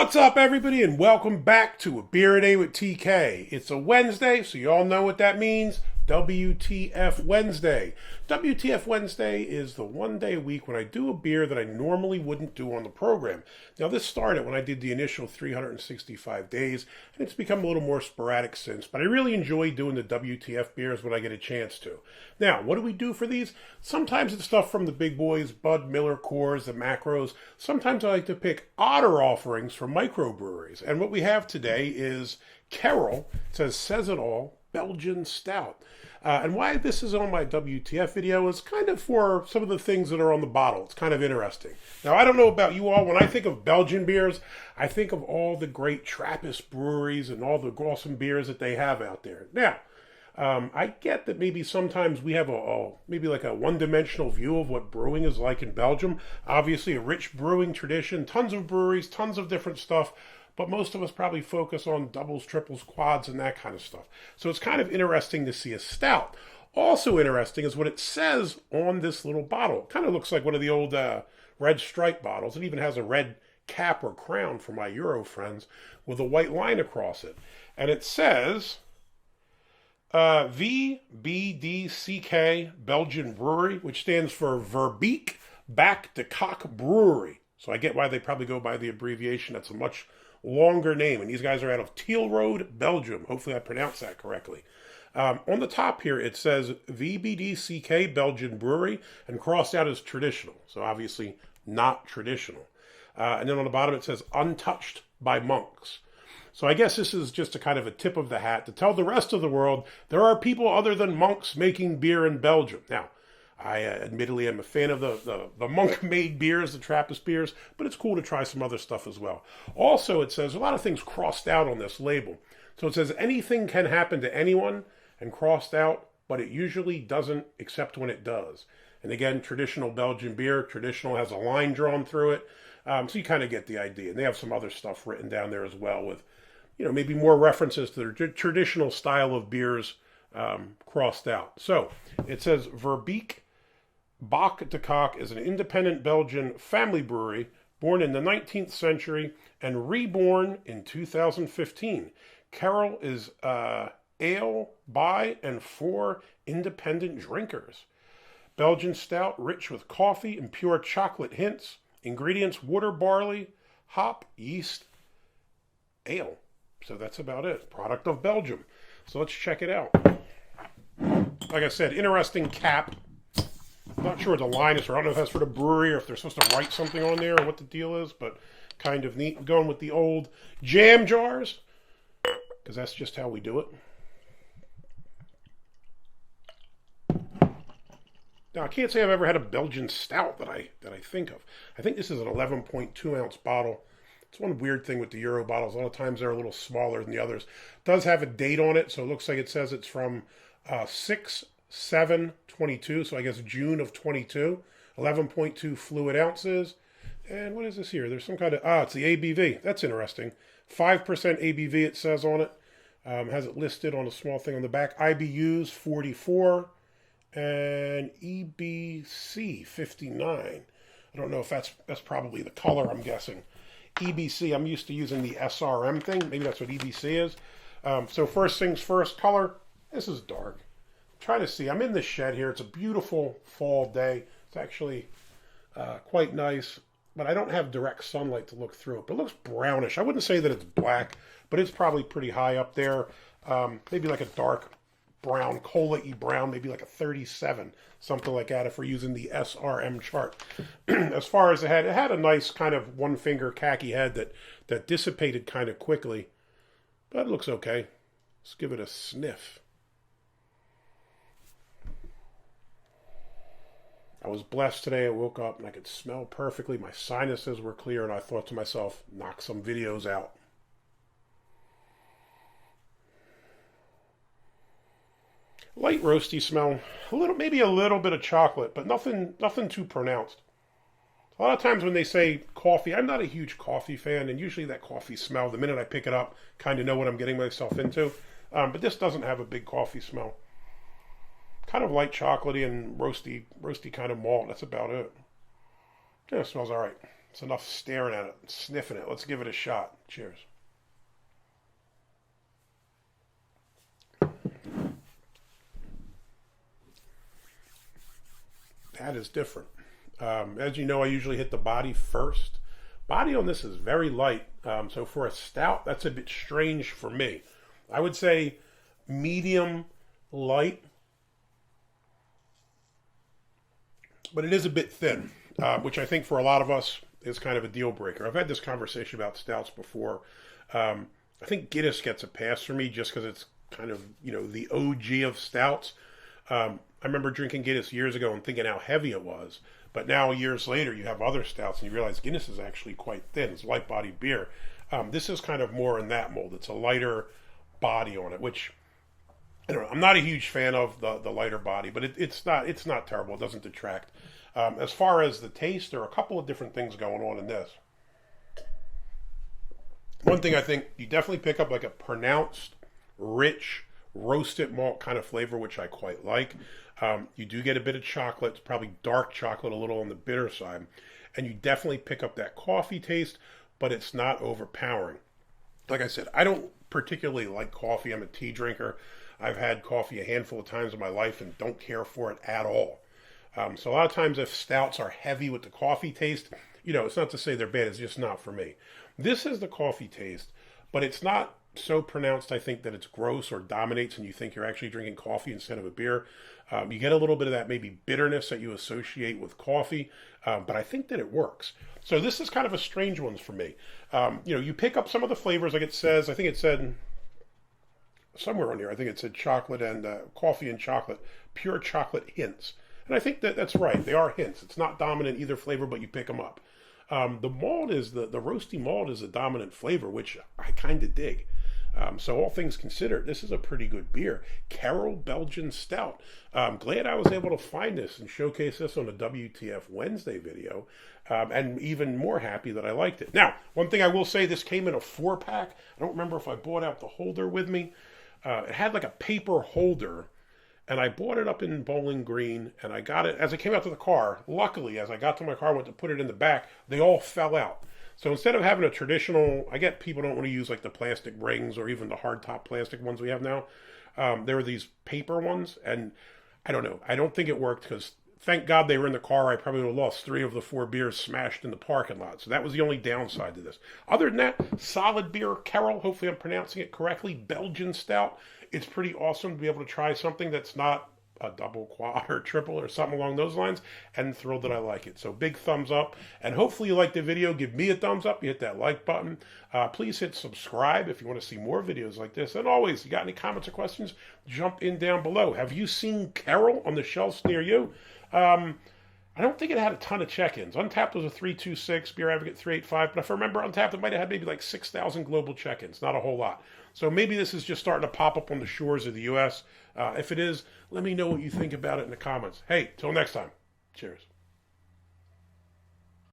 What's up, everybody, and welcome back to A Beer a Day with TK. It's a Wednesday, so you all know what that means. WTF Wednesday. WTF Wednesday is the one day a week when I do a beer that I normally wouldn't do on the program. Now, this started when I did the initial 365 days, and it's become a little more sporadic since, but I really enjoy doing the WTF beers when I get a chance to. Now, what do we do for these? Sometimes it's stuff from the big boys, Bud, Miller, Coors, the macros. Sometimes I like to pick odder offerings from microbreweries, and what we have today is Kerel, says it all, Belgian Stout. And why this is on my WTF video is kind of for some of the things that are on the bottle. It's kind of interesting. Now, I don't know about you all. When I think of Belgian beers, I think of all the great Trappist breweries and all the awesome beers that they have out there. Now, I get that maybe sometimes we have maybe like a one-dimensional view of what brewing is like in Belgium. Obviously, a rich brewing tradition, tons of breweries, tons of different stuff. But most of us probably focus on doubles, triples, quads, and that kind of stuff. So it's kind of interesting to see a stout. Also interesting is what it says on this little bottle. It kind of looks like one of the old red stripe bottles. It even has a red cap or crown for my Euro friends with a white line across it. And it says VBDCK Belgian Brewery, which stands for VBDCK Brewery. So I get why they probably go by the abbreviation. That's a much longer name, and these guys are out of Tielrode, Belgium. Hopefully I pronounced that correctly. On the top here, it says VBDCK Belgian Brewery, and crossed out as traditional, so obviously not traditional. And then on the bottom it says Untouched by Monks. So I guess this is just a kind of a tip of the hat to tell the rest of the world there are people other than monks making beer in Belgium. Now, I admittedly am a fan of the monk-made beers, the Trappist beers, but it's cool to try some other stuff as well. Also, it says a lot of things crossed out on this label. So it says anything can happen to anyone and crossed out, but it usually doesn't except when it does. And again, traditional Belgian beer, traditional has a line drawn through it. So you kind of get the idea. And they have some other stuff written down there as well with, maybe more references to their traditional style of beers crossed out. So it says VBDCK is an independent Belgian family brewery born in the 19th century and reborn in 2015. Kerel is ale by and for independent drinkers. Belgian stout rich with coffee and pure chocolate hints. Ingredients: water, barley, hop, yeast, ale. So that's about it. Product of Belgium. So let's check it out. Like I said, interesting cap. Not sure what the line is, or I don't know if that's for the brewery or if they're supposed to write something on there or what the deal is, but kind of neat. I'm going with the old jam jars, because that's just how we do it. Now, I can't say I've ever had a Belgian stout that I think of. I think this is an 11.2 ounce bottle. It's one weird thing with the Euro bottles. A lot of times they're a little smaller than the others. It does have a date on it, so it looks like it says it's from 6/7/22, so I guess June of 22. 11.2 fluid ounces. And what is this here? There's some kind of, it's the ABV. That's interesting. 5% ABV it says on it. Has it listed on a small thing on the back. IBUs 44 and EBC 59. I don't know if that's probably the color, I'm guessing. EBC, I'm used to using the SRM thing. Maybe that's what EBC is. So first things first, color. This is dark. Trying to see. I'm in the shed here. It's a beautiful fall day. It's actually quite nice, but I don't have direct sunlight to look through it. But it looks brownish. I wouldn't say that it's black, but it's probably pretty high up there. Maybe like a dark brown, cola-y brown, maybe like a 37, something like that if we're using the SRM chart. As far as it had a nice kind of one-finger khaki head that dissipated kind of quickly, but it looks okay. Let's give it a sniff. I was blessed today. I woke up and I could smell perfectly. My sinuses were clear, and I thought to myself, knock some videos out. Light roasty smell. Maybe a little bit of chocolate, but nothing too pronounced. A lot of times when they say coffee, I'm not a huge coffee fan, and usually that coffee smell, the minute I pick it up, kind of know what I'm getting myself into. But this doesn't have a big coffee smell. Kind of light chocolatey and roasty kind of malt. That's about it. Yeah, it smells all right. It's enough staring at it, sniffing it. Let's give it a shot. Cheers. That is different. As you know, I usually hit the body first. Body on this is very light. So for a stout, that's a bit strange for me. I would say medium light, but it is a bit thin, which I think for a lot of us is kind of a deal breaker. I've had this conversation about stouts before. I think Guinness gets a pass for me just because it's kind of, the OG of stouts. I remember drinking Guinness years ago and thinking how heavy it was. But now, years later, you have other stouts and you realize Guinness is actually quite thin. It's light-bodied beer. This is kind of more in that mold. It's a lighter body on it, which, I don't know, I'm not a huge fan of the lighter body, but it's not terrible. It doesn't detract. As far as the taste, there are a couple of different things going on in this. One thing I think you definitely pick up like a pronounced, rich, roasted malt kind of flavor, which I quite like. You do get a bit of chocolate. It's probably dark chocolate, a little on the bitter side. And you definitely pick up that coffee taste, but it's not overpowering. Like I said, I don't particularly like coffee. I'm a tea drinker. I've had coffee a handful of times in my life and don't care for it at all. So a lot of times if stouts are heavy with the coffee taste, it's not to say they're bad. It's just not for me. This is the coffee taste, but it's not so pronounced, I think, that it's gross or dominates and you think you're actually drinking coffee instead of a beer. You get a little bit of that maybe bitterness that you associate with coffee, but I think that it works. So this is kind of a strange one for me. You pick up some of the flavors, like it says, I think it said somewhere on here, I think it said chocolate and coffee and chocolate, pure chocolate hints. And I think that that's right. They are hints. It's not dominant either flavor, but you pick them up. The malt is, the roasty malt is a dominant flavor, which I kind of dig. So all things considered, this is a pretty good beer. Kerel Belgian Stout. I'm glad I was able to find this and showcase this on a WTF Wednesday video. And even more happy that I liked it. Now, one thing I will say, this came in a 4-pack. I don't remember if I bought out the holder with me. It had like a paper holder. And I bought it up in Bowling Green, and I got it as I came out to the car. Luckily, as I got to my car, I went to put it in the back, they all fell out. So instead of having a traditional, I get people don't want to use like the plastic rings or even the hardtop plastic ones we have now. There were these paper ones, and I don't know. I don't think it worked because thank God they were in the car. I probably would have lost 3 of the 4 beers smashed in the parking lot. So that was the only downside to this. Other than that, solid beer. Kerel, hopefully I'm pronouncing it correctly, Belgian Stout. It's pretty awesome to be able to try something that's not a double, quad, or triple, or something along those lines, and thrilled that I like it. So big thumbs up, and hopefully you like the video. Give me a thumbs up. You hit that like button. Please hit subscribe if you want to see more videos like this. And always, you got any comments or questions, jump in down below. Have you seen Kerel on the shelves near you? I don't think it had a ton of check-ins. Untappd was a 326, Beer Advocate 385, but if I remember Untappd, it might have had maybe like 6,000 global check-ins, not a whole lot. So maybe this is just starting to pop up on the shores of the U.S. If it is, let me know what you think about it in the comments. Hey, till next time. Cheers.